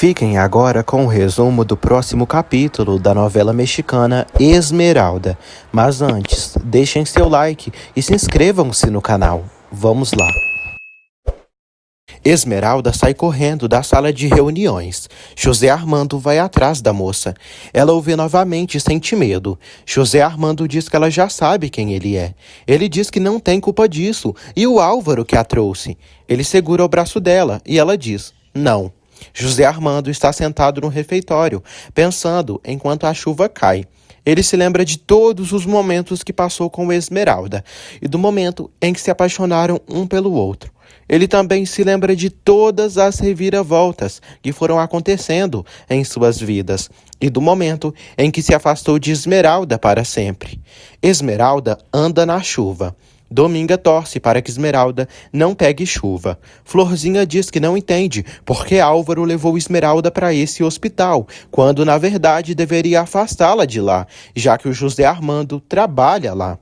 Fiquem agora com o resumo do próximo capítulo da novela mexicana Esmeralda. Mas antes, deixem seu like e se inscrevam-se no canal. Vamos lá. Esmeralda sai correndo da sala de reuniões. José Armando vai atrás da moça. Ela o vê novamente e sente medo. José Armando diz que ela já sabe quem ele é. Ele diz que não tem culpa disso e o Álvaro que a trouxe. Ele segura o braço dela e ela diz: não. José Armando está sentado no refeitório, pensando enquanto a chuva cai. Ele se lembra de todos os momentos que passou com Esmeralda e do momento em que se apaixonaram um pelo outro. Ele também se lembra de todas as reviravoltas que foram acontecendo em suas vidas e do momento em que se afastou de Esmeralda para sempre. Esmeralda anda na chuva. Dominga torce para que Esmeralda não pegue chuva. Florzinha diz que não entende porque Álvaro levou Esmeralda para esse hospital, quando na verdade deveria afastá-la de lá, já que o José Armando trabalha lá.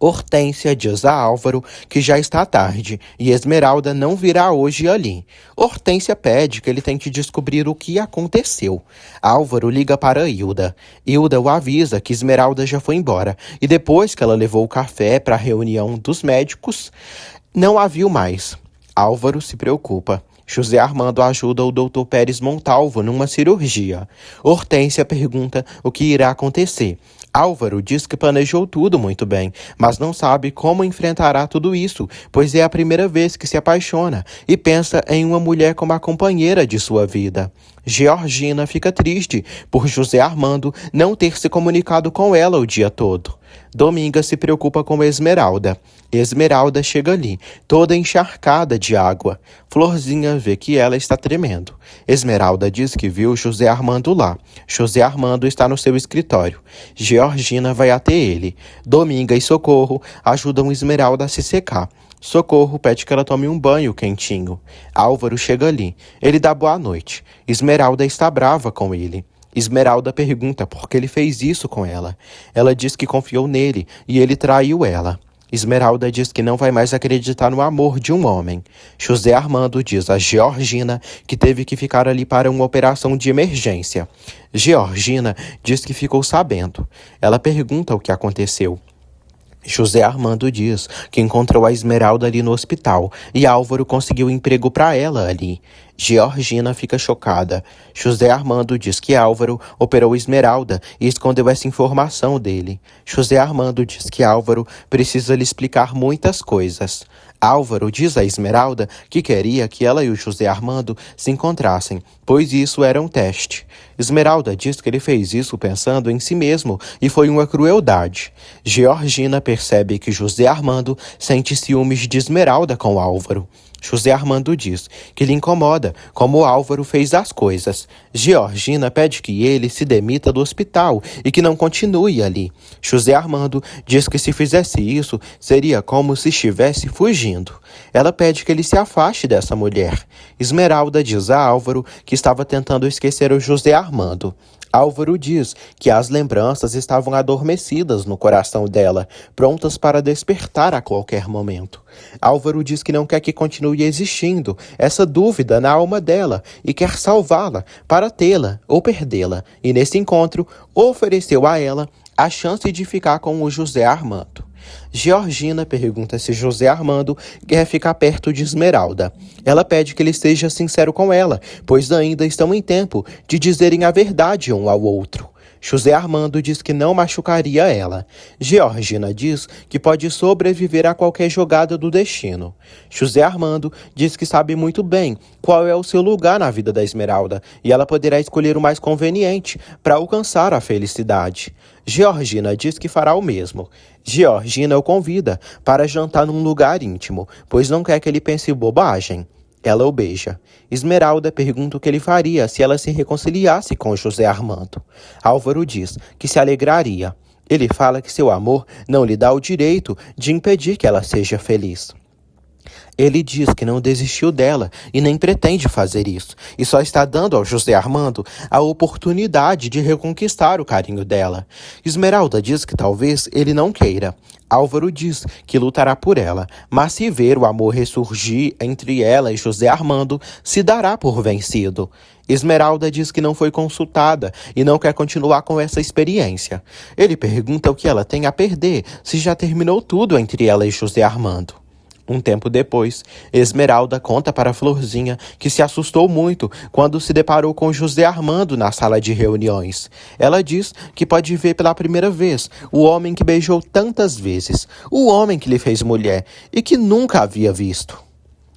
Hortência diz a Álvaro que já está tarde e Esmeralda não virá hoje ali. Hortência pede que ele tente descobrir o que aconteceu. Álvaro liga para Hilda. Hilda o avisa que Esmeralda já foi embora e depois que ela levou o café para a reunião dos médicos, não a viu mais. Álvaro se preocupa. José Armando ajuda o Dr. Pérez Montalvo numa cirurgia. Hortência pergunta o que irá acontecer. Álvaro diz que planejou tudo muito bem, mas não sabe como enfrentará tudo isso, pois é a primeira vez que se apaixona e pensa em uma mulher como a companheira de sua vida. Georgina fica triste por José Armando não ter se comunicado com ela o dia todo. Dominga se preocupa com Esmeralda. Esmeralda chega ali, toda encharcada de água. Florzinha vê que ela está tremendo. Esmeralda diz que viu José Armando lá. José Armando está no seu escritório. Georgina vai até ele. Dominga e Socorro ajudam Esmeralda a se secar. Socorro pede que ela tome um banho quentinho. Álvaro chega ali. Ele dá boa noite. Esmeralda está brava com ele. Esmeralda pergunta por que ele fez isso com ela. Ela diz que confiou nele e ele traiu ela. Esmeralda diz que não vai mais acreditar no amor de um homem. José Armando diz a Georgina que teve que ficar ali para uma operação de emergência. Georgina diz que ficou sabendo. Ela pergunta o que aconteceu. José Armando diz que encontrou a Esmeralda ali no hospital e Álvaro conseguiu emprego para ela ali. Georgina fica chocada. José Armando diz que Álvaro operou Esmeralda e escondeu essa informação dele. José Armando diz que Álvaro precisa lhe explicar muitas coisas. Álvaro diz a Esmeralda que queria que ela e o José Armando se encontrassem, pois isso era um teste. Esmeralda diz que ele fez isso pensando em si mesmo e foi uma crueldade. Georgina percebe que José Armando sente ciúmes de Esmeralda com Álvaro. José Armando diz que lhe incomoda como Álvaro fez as coisas. Georgina pede que ele se demita do hospital e que não continue ali. José Armando diz que se fizesse isso, seria como se estivesse fugindo. Ela pede que ele se afaste dessa mulher. Esmeralda diz a Álvaro que estava tentando esquecer o José Armando. Álvaro diz que as lembranças estavam adormecidas no coração dela, prontas para despertar a qualquer momento. Álvaro diz que não quer que continue existindo essa dúvida na alma dela e quer salvá-la para tê-la ou perdê-la. E nesse encontro, ofereceu a ela a chance de ficar com o José Armando. Georgina pergunta se José Armando quer ficar perto de Esmeralda. Ela pede que ele seja sincero com ela, pois ainda estão em tempo de dizerem a verdade um ao outro. José Armando diz que não machucaria ela. Georgina diz que pode sobreviver a qualquer jogada do destino. José Armando diz que sabe muito bem qual é o seu lugar na vida da Esmeralda e ela poderá escolher o mais conveniente para alcançar a felicidade. Georgina diz que fará o mesmo. Georgina o convida para jantar num lugar íntimo, pois não quer que ele pense bobagem. Ela o beija. Esmeralda pergunta o que ele faria se ela se reconciliasse com José Armando. Álvaro diz que se alegraria. Ele fala que seu amor não lhe dá o direito de impedir que ela seja feliz. Ele diz que não desistiu dela e nem pretende fazer isso, e só está dando ao José Armando a oportunidade de reconquistar o carinho dela. Esmeralda diz que talvez ele não queira. Álvaro diz que lutará por ela, mas se ver o amor ressurgir entre ela e José Armando, se dará por vencido. Esmeralda diz que não foi consultada e não quer continuar com essa experiência. Ele pergunta o que ela tem a perder, se já terminou tudo entre ela e José Armando. Um tempo depois, Esmeralda conta para Florzinha que se assustou muito quando se deparou com José Armando na sala de reuniões. Ela diz que pode ver pela primeira vez o homem que beijou tantas vezes, o homem que lhe fez mulher e que nunca havia visto.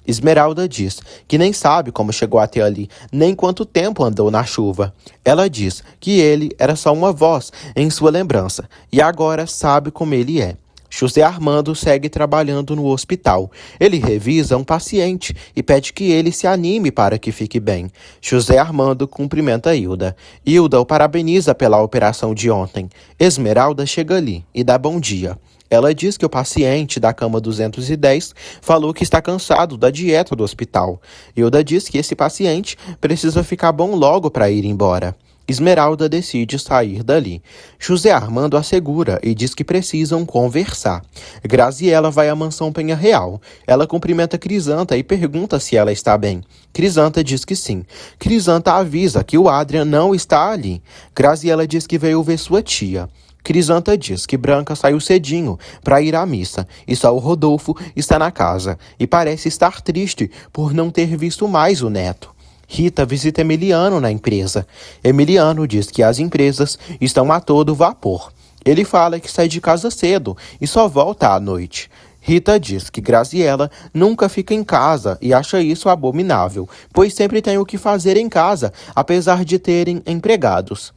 Esmeralda diz que nem sabe como chegou até ali, nem quanto tempo andou na chuva. Ela diz que ele era só uma voz em sua lembrança e agora sabe como ele é. José Armando segue trabalhando no hospital. Ele revisa um paciente e pede que ele se anime para que fique bem. José Armando cumprimenta Hilda. Hilda o parabeniza pela operação de ontem. Esmeralda chega ali e dá bom dia. Ela diz que o paciente da cama 210 falou que está cansado da dieta do hospital. Hilda diz que esse paciente precisa ficar bom logo para ir embora. Esmeralda decide sair dali. José Armando assegura e diz que precisam conversar. Graziela vai à mansão Penha Real. Ela cumprimenta Crisanta e pergunta se ela está bem. Crisanta diz que sim. Crisanta avisa que o Adrian não está ali. Graziela diz que veio ver sua tia. Crisanta diz que Branca saiu cedinho para ir à missa e só o Rodolfo está na casa e parece estar triste por não ter visto mais o neto. Rita visita Emiliano na empresa. Emiliano diz que as empresas estão a todo vapor. Ele fala que sai de casa cedo e só volta à noite. Rita diz que Graziela nunca fica em casa e acha isso abominável, pois sempre tem o que fazer em casa, apesar de terem empregados.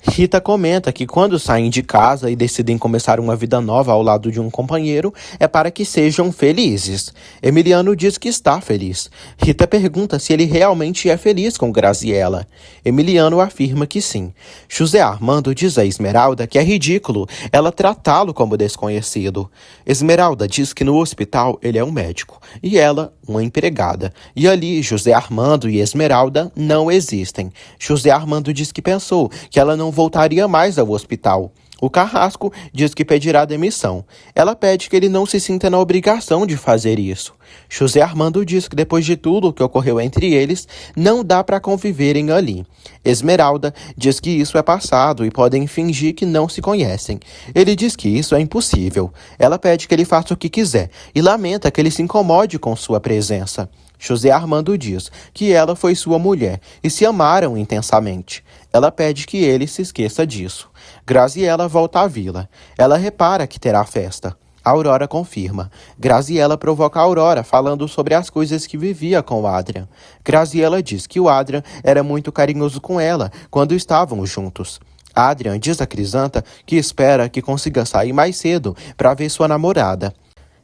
Rita comenta que quando saem de casa e decidem começar uma vida nova ao lado de um companheiro, é para que sejam felizes. Emiliano diz que está feliz. Rita pergunta se ele realmente é feliz com Graziela. Emiliano afirma que sim. José Armando diz a Esmeralda que é ridículo ela tratá-lo como desconhecido. Esmeralda diz que no hospital ele é um médico e ela uma empregada. E ali José Armando e Esmeralda não existem. José Armando diz que pensou que ela não voltaria mais ao hospital. O Carrasco diz que pedirá demissão. Ela pede que ele não se sinta na obrigação de fazer isso. José Armando diz que depois de tudo o que ocorreu entre eles, não dá para conviverem ali. Esmeralda diz que isso é passado e podem fingir que não se conhecem. Ele diz que isso é impossível. Ela pede que ele faça o que quiser e lamenta que ele se incomode com sua presença. José Armando diz que ela foi sua mulher e se amaram intensamente. Ela pede que ele se esqueça disso. Graziela volta à vila. Ela repara que terá festa. Aurora confirma. Graziela provoca Aurora falando sobre as coisas que vivia com o Adrian. Graziela diz que o Adrian era muito carinhoso com ela quando estavam juntos. Adrian diz a Crisanta que espera que consiga sair mais cedo para ver sua namorada.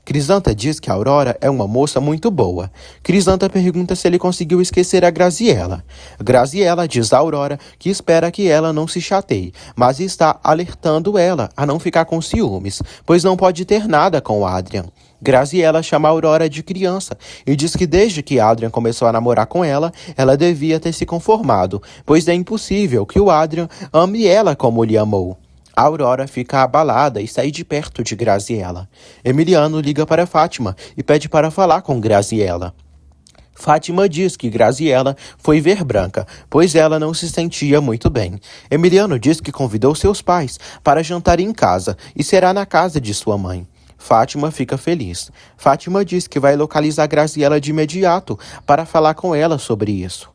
Crisanta diz que a Aurora é uma moça muito boa. Crisanta pergunta se ele conseguiu esquecer a Graziela. Graziela diz a Aurora que espera que ela não se chateie, mas está alertando ela a não ficar com ciúmes, pois não pode ter nada com o Adrian. Graziela chama a Aurora de criança e diz que desde que Adrian começou a namorar com ela, ela devia ter se conformado, pois é impossível que o Adrian ame ela como lhe amou. A Aurora fica abalada e sai de perto de Graziela. Emiliano liga para Fátima e pede para falar com Graziela. Fátima diz que Graziela foi ver Branca, pois ela não se sentia muito bem. Emiliano diz que convidou seus pais para jantar em casa e será na casa de sua mãe. Fátima fica feliz. Fátima diz que vai localizar Graziela de imediato para falar com ela sobre isso.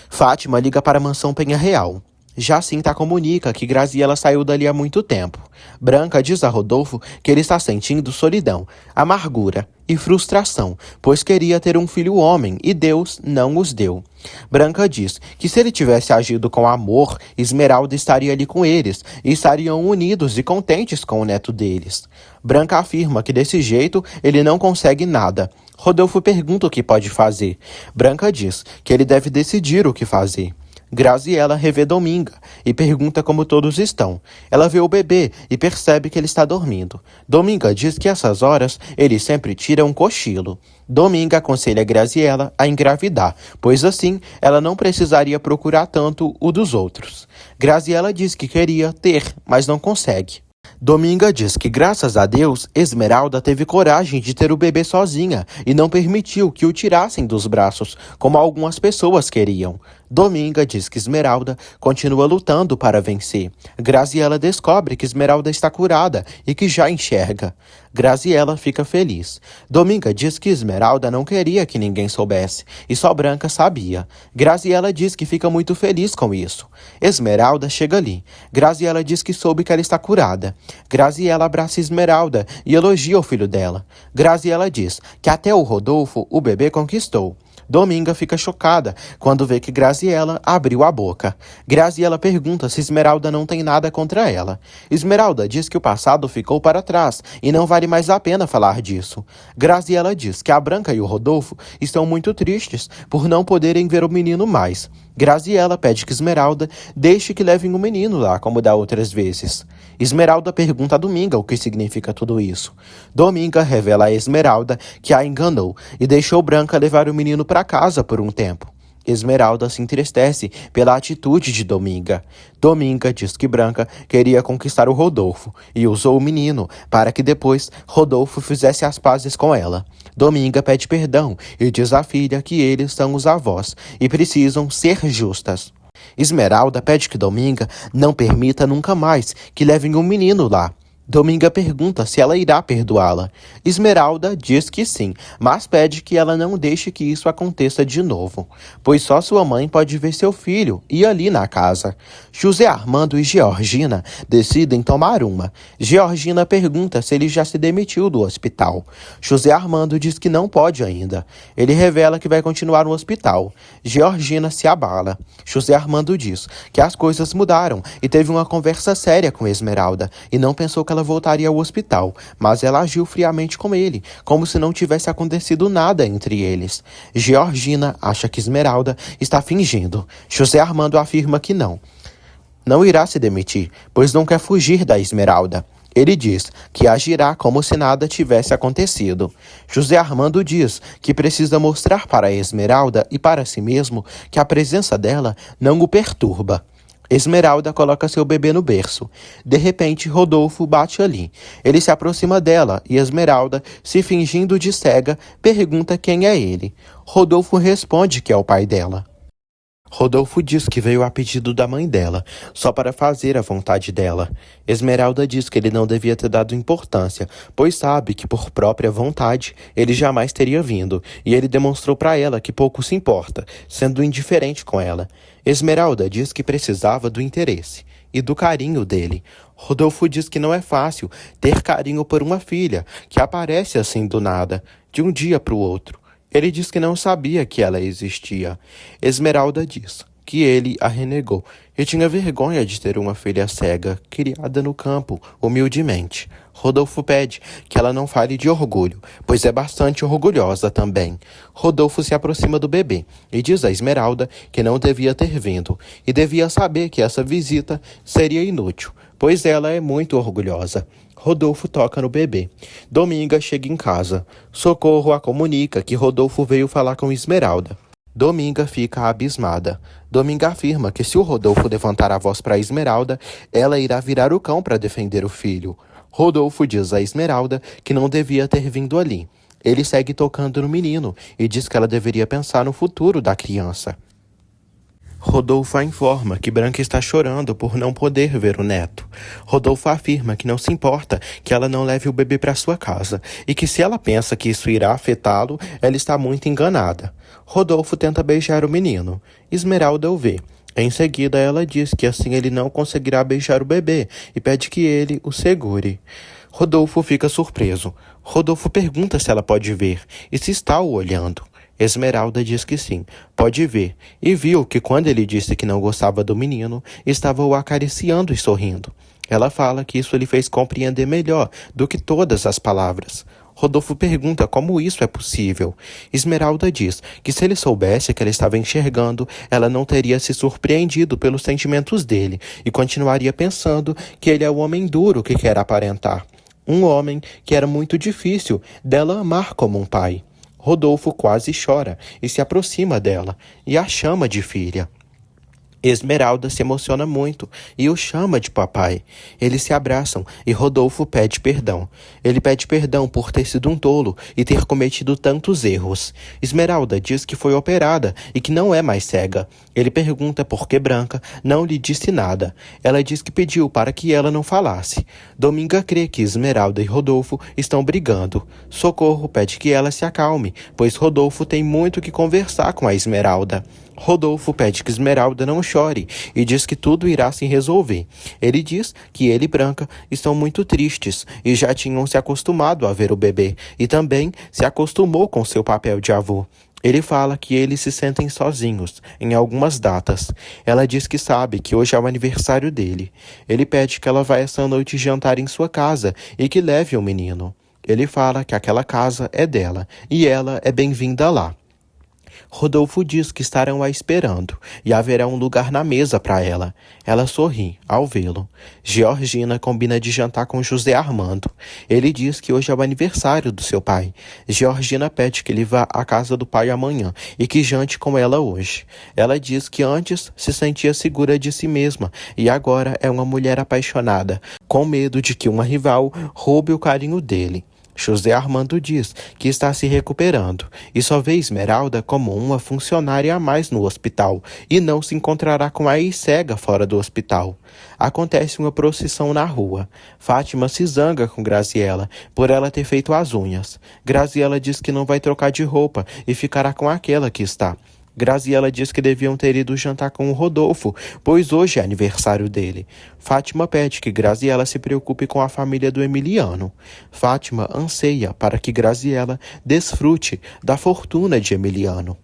Fátima liga para a mansão Penha Real. Jacinta comunica que Graziela saiu dali há muito tempo. Branca diz a Rodolfo que ele está sentindo solidão, amargura e frustração, pois queria ter um filho homem e Deus não os deu. Branca diz que se ele tivesse agido com amor, Esmeralda estaria ali com eles e estariam unidos e contentes com o neto deles. Branca afirma que desse jeito ele não consegue nada. Rodolfo pergunta o que pode fazer. Branca diz que ele deve decidir o que fazer. Graziela revê Dominga e pergunta como todos estão. Ela vê o bebê e percebe que ele está dormindo. Dominga diz que essas horas ele sempre tira um cochilo. Dominga aconselha Graziela a engravidar, pois assim ela não precisaria procurar tanto o dos outros. Graziela diz que queria ter, mas não consegue. Dominga diz que, graças a Deus, Esmeralda teve coragem de ter o bebê sozinha e não permitiu que o tirassem dos braços, como algumas pessoas queriam. Dominga diz que Esmeralda continua lutando para vencer. Graziela descobre que Esmeralda está curada e que já enxerga. Graziela fica feliz. Dominga diz que Esmeralda não queria que ninguém soubesse, e só Branca sabia. Graziela diz que fica muito feliz com isso. Esmeralda chega ali. Graziela diz que soube que ela está curada. Graziela abraça Esmeralda e elogia o filho dela. Graziela diz que até o Rodolfo o bebê conquistou. Dominga fica chocada quando vê que Graziela abriu a boca. Graziela pergunta se Esmeralda não tem nada contra ela. Esmeralda diz que o passado ficou para trás e não vale mais a pena falar disso. Graziela diz que a Branca e o Rodolfo estão muito tristes por não poderem ver o menino mais. Graziela pede que Esmeralda deixe que levem o menino lá, como da outras vezes. Esmeralda pergunta a Dominga o que significa tudo isso. Dominga revela a Esmeralda que a enganou e deixou Branca levar o menino para casa por um tempo. Esmeralda se entristece pela atitude de Dominga. Dominga diz que Branca queria conquistar o Rodolfo e usou o menino para que depois Rodolfo fizesse as pazes com ela. Dominga pede perdão e diz à filha que eles são os avós e precisam ser justas. Esmeralda pede que Dominga não permita nunca mais que levem um menino lá. Dominga pergunta se ela irá perdoá-la. Esmeralda diz que sim, mas pede que ela não deixe que isso aconteça de novo, pois só sua mãe pode ver seu filho e ali na casa. José Armando e Georgina decidem tomar uma. Georgina pergunta se ele já se demitiu do hospital. José Armando diz que não pode ainda. Ele revela que vai continuar no hospital. Georgina se abala. José Armando diz que as coisas mudaram e teve uma conversa séria com Esmeralda e não pensou que ela voltaria ao hospital, mas ela agiu friamente com ele, como se não tivesse acontecido nada entre eles. Georgina acha que Esmeralda está fingindo. José Armando afirma que não irá se demitir, pois não quer fugir da Esmeralda. Ele diz que agirá como se nada tivesse acontecido. José Armando diz que precisa mostrar para a Esmeralda e para si mesmo que a presença dela não o perturba. Esmeralda coloca seu bebê no berço. De repente, Rodolfo bate ali. Ele se aproxima dela e Esmeralda, se fingindo de cega, pergunta quem é ele. Rodolfo responde que é o pai dela. Rodolfo diz que veio a pedido da mãe dela, só para fazer a vontade dela. Esmeralda diz que ele não devia ter dado importância, pois sabe que por própria vontade ele jamais teria vindo, e ele demonstrou para ela que pouco se importa, sendo indiferente com ela. Esmeralda diz que precisava do interesse e do carinho dele. Rodolfo diz que não é fácil ter carinho por uma filha que aparece assim do nada, de um dia para o outro. Ele diz que não sabia que ela existia. Esmeralda diz que ele a renegou e tinha vergonha de ter uma filha cega, criada no campo, humildemente. Rodolfo pede que ela não fale de orgulho, pois é bastante orgulhosa também. Rodolfo se aproxima do bebê e diz a Esmeralda que não devia ter vindo e devia saber que essa visita seria inútil, pois ela é muito orgulhosa. Rodolfo toca no bebê. Dominga chega em casa. Socorro a comunica que Rodolfo veio falar com Esmeralda. Dominga fica abismada. Dominga afirma que se o Rodolfo levantar a voz para Esmeralda, ela irá virar o cão para defender o filho. Rodolfo diz a Esmeralda que não devia ter vindo ali. Ele segue tocando no menino e diz que ela deveria pensar no futuro da criança. Rodolfo a informa que Branca está chorando por não poder ver o neto. Rodolfo afirma que não se importa que ela não leve o bebê para sua casa e que se ela pensa que isso irá afetá-lo, ela está muito enganada. Rodolfo tenta beijar o menino. Esmeralda o vê. Em seguida, ela diz que assim ele não conseguirá beijar o bebê e pede que ele o segure. Rodolfo fica surpreso. Rodolfo pergunta se ela pode ver e se está o olhando. Esmeralda diz que sim, pode ver, e viu que quando ele disse que não gostava do menino, estava o acariciando e sorrindo. Ela fala que isso lhe fez compreender melhor do que todas as palavras. Rodolfo pergunta como isso é possível. Esmeralda diz que se ele soubesse que ela estava enxergando, ela não teria se surpreendido pelos sentimentos dele e continuaria pensando que ele é o homem duro que quer aparentar. Um homem que era muito difícil dela amar como um pai. Rodolfo quase chora e se aproxima dela e a chama de filha. Esmeralda se emociona muito e o chama de papai. Eles se abraçam e Rodolfo pede perdão. Ele pede perdão por ter sido um tolo e ter cometido tantos erros. Esmeralda diz que foi operada e que não é mais cega. Ele pergunta por que Branca não lhe disse nada. Ela diz que pediu para que ela não falasse. Dominga crê que Esmeralda e Rodolfo estão brigando. Socorro pede que ela se acalme, pois Rodolfo tem muito que conversar com a Esmeralda. Rodolfo pede que Esmeralda não chore e diz que tudo irá se resolver. Ele diz que ele e Branca estão muito tristes e já tinham se acostumado a ver o bebê e também se acostumou com seu papel de avô. Ele fala que eles se sentem sozinhos em algumas datas. Ela diz que sabe que hoje é o aniversário dele. Ele pede que ela vá essa noite jantar em sua casa e que leve o menino. Ele fala que aquela casa é dela e ela é bem-vinda lá. Rodolfo diz que estarão a esperando e haverá um lugar na mesa para ela. Ela sorri ao vê-lo. Georgina combina de jantar com José Armando. Ele diz que hoje é o aniversário do seu pai. Georgina pede que ele vá à casa do pai amanhã e que jante com ela hoje. Ela diz que antes se sentia segura de si mesma e agora é uma mulher apaixonada, com medo de que uma rival roube o carinho dele. José Armando diz que está se recuperando e só vê Esmeralda como uma funcionária a mais no hospital e não se encontrará com a ex-cega fora do hospital. Acontece uma procissão na rua. Fátima se zanga com Graziela por ela ter feito as unhas. Graziela diz que não vai trocar de roupa e ficará com aquela que está. Graziela diz que deviam ter ido jantar com o Rodolfo, pois hoje é aniversário dele. Fátima pede que Graziela se preocupe com a família do Emiliano. Fátima anseia para que Graziela desfrute da fortuna de Emiliano.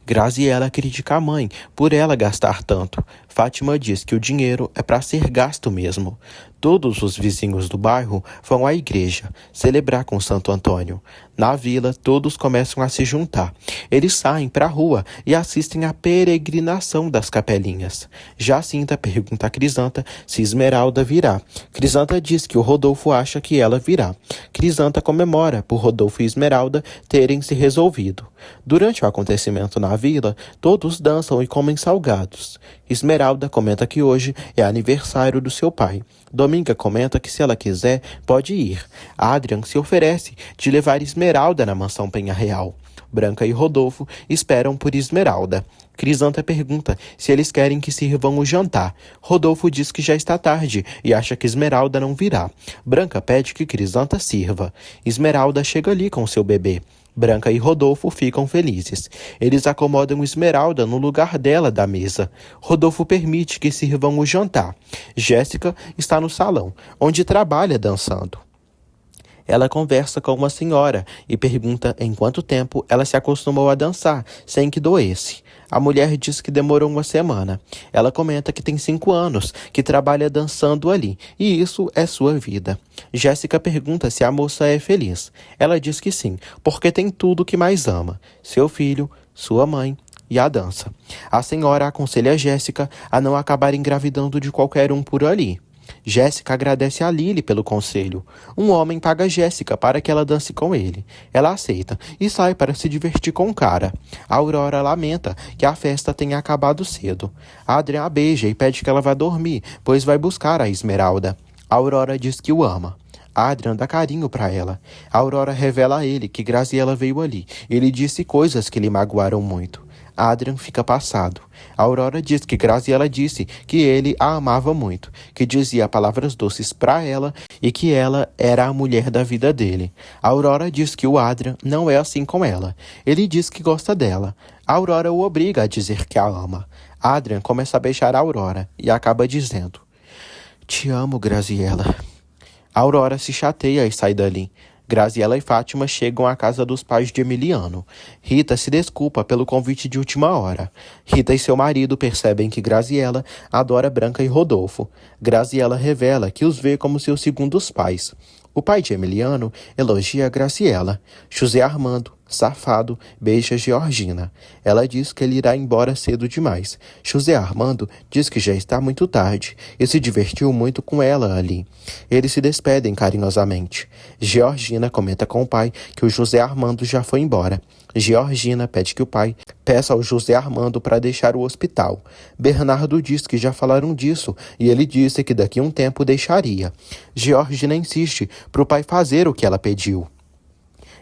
Graziela critica a mãe por ela gastar tanto. Fátima diz que o dinheiro é para ser gasto mesmo. Todos os vizinhos do bairro vão à igreja celebrar com Santo Antônio. Na vila, todos começam a se juntar. Eles saem para a rua e assistem à peregrinação das capelinhas. Jacinta pergunta a Crisanta se Esmeralda virá. Crisanta diz que o Rodolfo acha que ela virá. Crisanta comemora por Rodolfo e Esmeralda terem se resolvido. Durante o acontecimento na vila, todos dançam e comem salgados. Esmeralda comenta que hoje é aniversário do seu pai. Dominga comenta que se ela quiser, pode ir. Adrian se oferece de levar Esmeralda na mansão Penha Real. Branca e Rodolfo esperam por Esmeralda. Crisanta pergunta se eles querem que sirvam o jantar. Rodolfo diz que já está tarde e acha que Esmeralda não virá. Branca pede que Crisanta sirva. Esmeralda chega ali com seu bebê. Branca e Rodolfo ficam felizes. Eles acomodam Esmeralda no lugar dela da mesa. Rodolfo permite que sirvam o jantar. Jéssica está no salão, onde trabalha dançando. Ela conversa com uma senhora e pergunta em quanto tempo ela se acostumou a dançar, sem que doesse. A mulher diz que demorou uma semana. Ela comenta que tem 5 anos, que trabalha dançando ali, e isso é sua vida. Jéssica pergunta se a moça é feliz. Ela diz que sim, porque tem tudo o que mais ama: seu filho, sua mãe e a dança. A senhora aconselha a Jéssica a não acabar engravidando de qualquer um por ali. Jéssica agradece a Lily pelo conselho. Um homem paga Jéssica para que ela dance com ele. Ela aceita e sai para se divertir com o cara. A Aurora lamenta que a festa tenha acabado cedo. Adrian a beija e pede que ela vá dormir, pois vai buscar a Esmeralda. A Aurora diz que o ama. Adrian dá carinho para ela. A Aurora revela a ele que Graziela veio ali. Ele disse coisas que lhe magoaram muito. Adrian fica passado. A Aurora diz que Graziela disse que ele a amava muito, que dizia palavras doces para ela e que ela era a mulher da vida dele. A Aurora diz que o Adrian não é assim com ela. Ele diz que gosta dela. A Aurora o obriga a dizer que a ama. Adrian começa a beijar a Aurora e acaba dizendo: "Te amo, Graziela." A Aurora se chateia e sai dali. Graziela e Fátima chegam à casa dos pais de Emiliano. Rita se desculpa pelo convite de última hora. Rita e seu marido percebem que Graziela adora Branca e Rodolfo. Graziela revela que os vê como seus segundos pais. O pai de Emiliano elogia Graziela. José Armando, safado, beija Georgina. Ela diz que ele irá embora cedo demais. José Armando diz que já está muito tarde e se divertiu muito com ela ali. Eles se despedem carinhosamente. Georgina comenta com o pai que o José Armando já foi embora. Georgina pede que o pai peça ao José Armando para deixar o hospital. Bernardo diz que já falaram disso e ele disse que daqui a um tempo deixaria. Georgina insiste para o pai fazer o que ela pediu.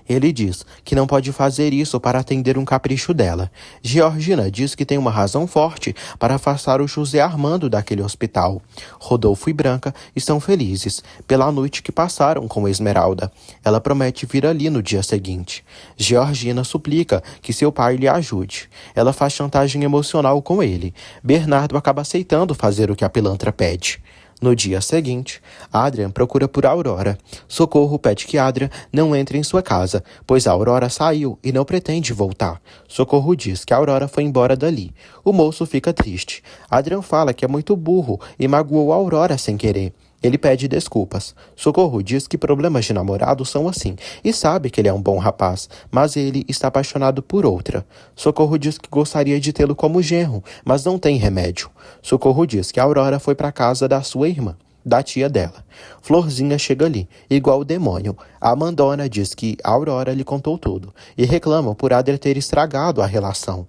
Ele diz que não pode fazer isso para atender um capricho dela. Georgina diz que tem uma razão forte para afastar o José Armando daquele hospital. Rodolfo e Branca estão felizes pela noite que passaram com Esmeralda. Ela promete vir ali no dia seguinte. Georgina suplica que seu pai lhe ajude. Ela faz chantagem emocional com ele. Bernardo acaba aceitando fazer o que a pilantra pede. No dia seguinte, Adrian procura por Aurora. Socorro pede que Adrian não entre em sua casa, pois a Aurora saiu e não pretende voltar. Socorro diz que a Aurora foi embora dali. O moço fica triste. Adrian fala que é muito burro e magoou a Aurora sem querer. Ele pede desculpas. Socorro diz que problemas de namorado são assim e sabe que ele é um bom rapaz, mas ele está apaixonado por outra. Socorro diz que gostaria de tê-lo como genro, mas não tem remédio. Socorro diz que a Aurora foi para a casa da sua irmã, da tia dela. Florzinha chega ali, igual o demônio. A Amandona diz que a Aurora lhe contou tudo e reclama por Adrian ter estragado a relação.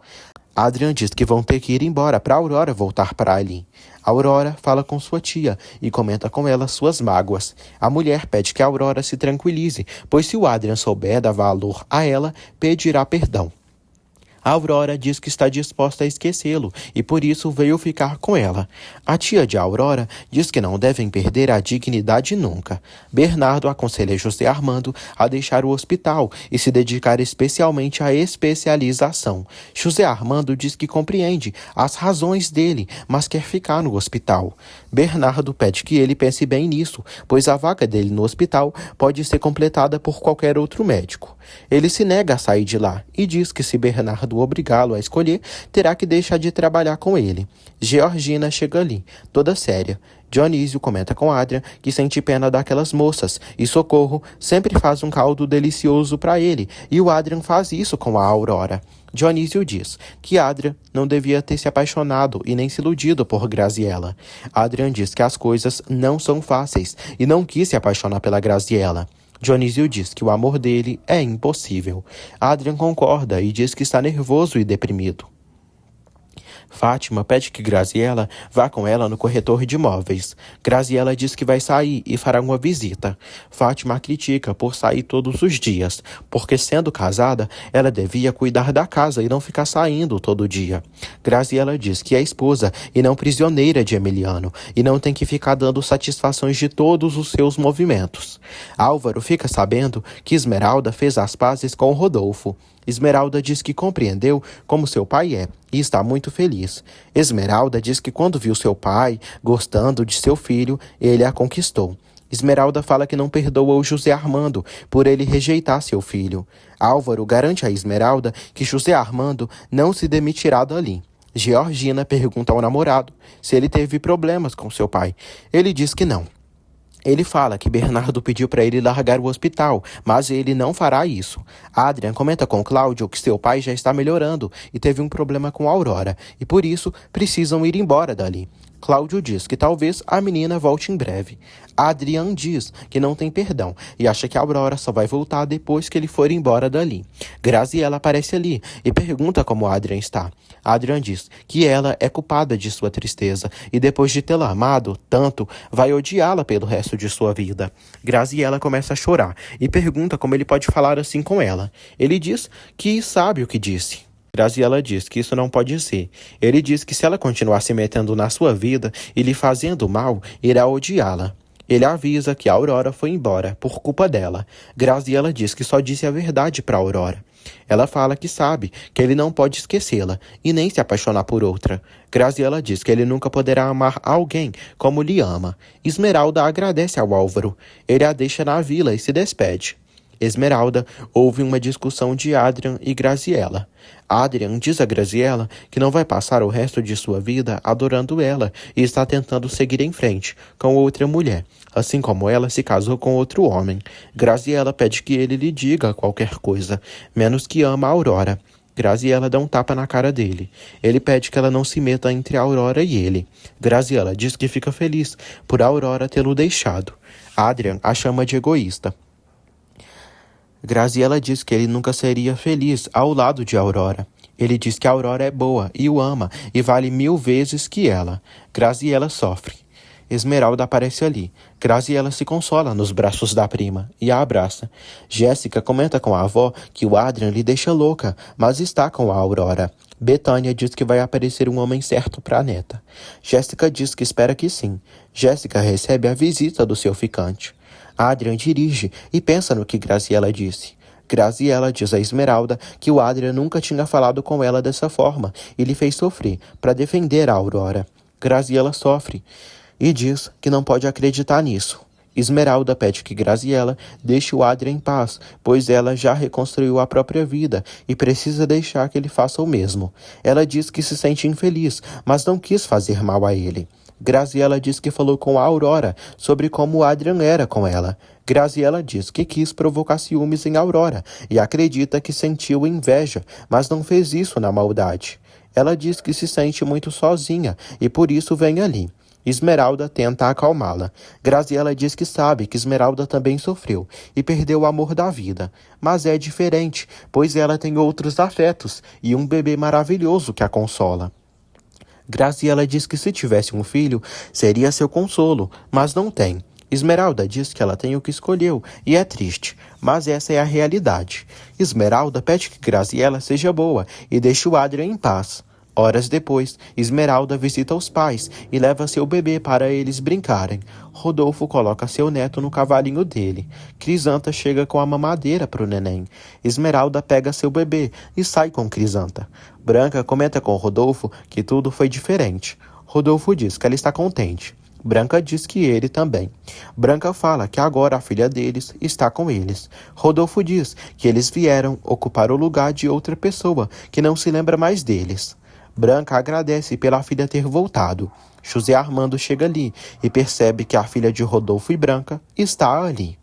Adrian diz que vão ter que ir embora para a Aurora voltar para ali. A Aurora fala com sua tia e comenta com ela suas mágoas. A mulher pede que a Aurora se tranquilize, pois se o Adrian souber dar valor a ela, pedirá perdão. A Aurora diz que está disposta a esquecê-lo e por isso veio ficar com ela. A tia de Aurora diz que não devem perder a dignidade nunca. Bernardo aconselha José Armando a deixar o hospital e se dedicar especialmente à especialização. José Armando diz que compreende as razões dele, mas quer ficar no hospital. Bernardo pede que ele pense bem nisso, pois a vaga dele no hospital pode ser completada por qualquer outro médico. Ele se nega a sair de lá e diz que se Bernardo obrigá-lo a escolher, terá que deixar de trabalhar com ele. Georgina chega ali, toda séria. Dionísio comenta com Adrian que sente pena daquelas moças e Socorro sempre faz um caldo delicioso para ele e o Adrian faz isso com a Aurora. Dionísio diz que Adrian não devia ter se apaixonado e nem se iludido por Graziela. Adrian diz que as coisas não são fáceis e não quis se apaixonar pela Graziela. Dionísio diz que o amor dele é impossível. Adrian concorda e diz que está nervoso e deprimido. Fátima pede que Graziela vá com ela no corretor de imóveis. Graziela diz que vai sair e fará uma visita. Fátima a critica por sair todos os dias, porque sendo casada, ela devia cuidar da casa e não ficar saindo todo dia. Graziela diz que é esposa e não prisioneira de Emiliano, e não tem que ficar dando satisfações de todos os seus movimentos. Álvaro fica sabendo que Esmeralda fez as pazes com Rodolfo. Esmeralda diz que compreendeu como seu pai é e está muito feliz. Esmeralda diz que quando viu seu pai gostando de seu filho, ele a conquistou. Esmeralda fala que não perdoa o José Armando por ele rejeitar seu filho. Álvaro garante a Esmeralda que José Armando não se demitirá dali. Georgina pergunta ao namorado se ele teve problemas com seu pai. Ele diz que não. Ele fala que Bernardo pediu para ele largar o hospital, mas ele não fará isso. Adrian comenta com Cláudio que seu pai já está melhorando e teve um problema com Aurora, e por isso precisam ir embora dali. Cláudio diz que talvez a menina volte em breve. Adrian diz que não tem perdão e acha que a Aurora só vai voltar depois que ele for embora dali. Graziela aparece ali e pergunta como Adrian está. Adrian diz que ela é culpada de sua tristeza e depois de tê-la amado tanto, vai odiá-la pelo resto de sua vida. Graziela começa a chorar e pergunta como ele pode falar assim com ela. Ele diz que sabe o que disse. Graziela diz que isso não pode ser. Ele diz que se ela continuar se metendo na sua vida e lhe fazendo mal, irá odiá-la. Ele avisa que a Aurora foi embora, por culpa dela. Graziela diz que só disse a verdade para Aurora. Ela fala que sabe que ele não pode esquecê-la e nem se apaixonar por outra. Graziela diz que ele nunca poderá amar alguém como lhe ama. Esmeralda agradece ao Álvaro. Ele a deixa na vila e se despede. Esmeralda ouve uma discussão de Adrian e Graziella. Adrian diz a Graziella que não vai passar o resto de sua vida adorando ela e está tentando seguir em frente com outra mulher, assim como ela se casou com outro homem. Graziella pede que ele lhe diga qualquer coisa, menos que ama a Aurora. Graziella dá um tapa na cara dele. Ele pede que ela não se meta entre a Aurora e ele. Graziella diz que fica feliz por a Aurora tê-lo deixado. Adrian a chama de egoísta. Graziella diz que ele nunca seria feliz ao lado de Aurora. Ele diz que a Aurora é boa e o ama e vale 1000 vezes que ela. Graziella sofre. Esmeralda aparece ali. Graziella se consola nos braços da prima e a abraça. Jéssica comenta com a avó que o Adrian lhe deixa louca, mas está com a Aurora. Betânia diz que vai aparecer um homem certo para a neta. Jéssica diz que espera que sim. Jéssica recebe a visita do seu ficante. Adrian dirige e pensa no que Graziella disse. Graziella diz a Esmeralda que o Adrian nunca tinha falado com ela dessa forma e lhe fez sofrer para defender a Aurora. Graziella sofre e diz que não pode acreditar nisso. Esmeralda pede que Graziella deixe o Adrian em paz, pois ela já reconstruiu a própria vida e precisa deixar que ele faça o mesmo. Ela diz que se sente infeliz, mas não quis fazer mal a ele. Graziella diz que falou com a Aurora sobre como o Adrian era com ela. Graziella diz que quis provocar ciúmes em Aurora e acredita que sentiu inveja, mas não fez isso na maldade. Ela diz que se sente muito sozinha e por isso vem ali. Esmeralda tenta acalmá-la. Graziella diz que sabe que Esmeralda também sofreu e perdeu o amor da vida. Mas é diferente, pois ela tem outros afetos e um bebê maravilhoso que a consola. Graziella diz que se tivesse um filho, seria seu consolo, mas não tem. Esmeralda diz que ela tem o que escolheu e é triste, mas essa é a realidade. Esmeralda pede que Graziella seja boa e deixe o Adrian em paz. Horas depois, Esmeralda visita os pais e leva seu bebê para eles brincarem. Rodolfo coloca seu neto no cavalinho dele. Crisanta chega com a mamadeira para o neném. Esmeralda pega seu bebê e sai com Crisanta. Branca comenta com Rodolfo que tudo foi diferente. Rodolfo diz que ela está contente. Branca diz que ele também. Branca fala que agora a filha deles está com eles. Rodolfo diz que eles vieram ocupar o lugar de outra pessoa que não se lembra mais deles. Branca agradece pela filha ter voltado. José Armando chega ali e percebe que a filha de Rodolfo e Branca está ali.